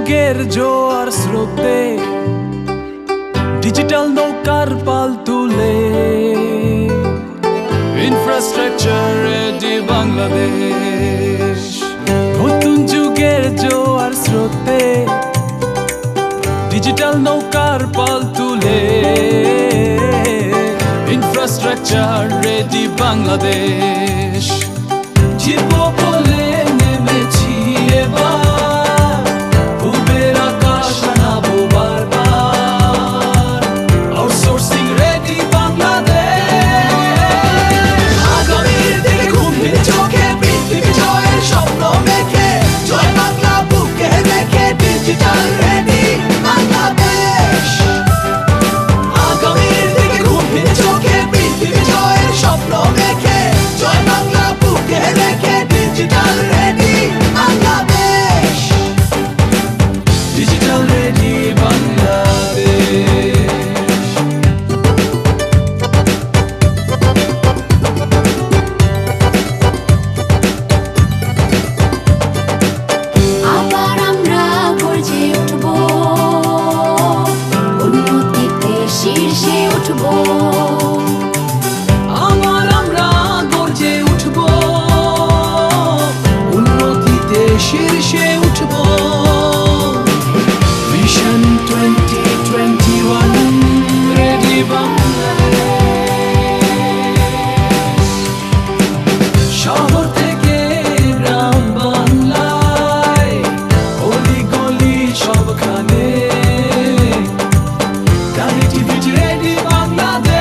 যুগের জোয়ার স্রোতে ডিজিটাল নৌকার পাল তুলে ইনফ্রাস্ট্রাকচার রেডি বাংলাদেশ। নতুন যুগের জোয়ার স্রোতে ডিজিটাল নৌকার পাল তুলে ইনফ্রাস্ট্রাকচার রেডি বাংলাদেশ। জিতব বলে নেমেছি এবার, পূবের আকাশ আনাবো বারবার। Outsourcing ready Bangladesh. আগামীর দিকে ঘুমহীন চোখে পৃথিবী জয়ের স্বপ্ন মেখে, জয় বাংলা বুকে রেখে ডিজিটাল রেডি বাংলাদেশ। আগামীর দিকে ঘুমহীন চোখে পৃথিবী জয়ের স্বপ্ন মেখে, জয় বাংলা বুকে রেখে digital ready Bangladesh. Digital ready Bangladesh. আবার আমরা গর্জে উঠব, উন্নতিতে শীর্ষে উঠব। আবার আমরা গর্জে উঠব, উন্নতিতে শীর্ষে উঠব। Vision 2021 ready Bangladesh. শহর থেকে গ্রাম বাংলায়, অলি গলি সবখানে কানেক্টিভিটি রেডি বাংলাদেশ।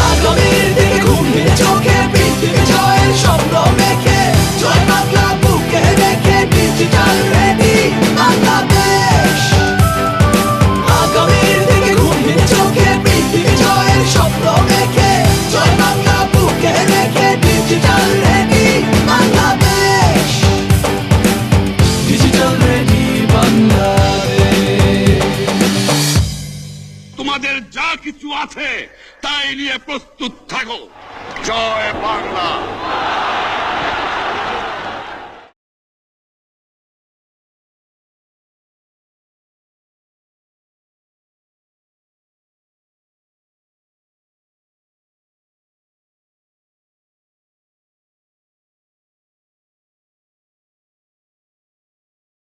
আগামীর দিকে ঘুমহীন চোখে পৃথিবী জয়ের স্বপ্ন মেখে, জয় বাংলা বুকে রেখে ডিজিটাল রেডি বাংলাদেশ। আগামীর দিকে ঘুমহীন চোখে পৃথিবী জয়ের স্বপ্ন মেখে, জয় বাংলা বুকে রেখে digital ready Bangladesh. Digital ready Bangladesh. তোমাদের যা কিছু আছে তাই নিয়ে প্রস্তুত থাকো। জয় বাংলা।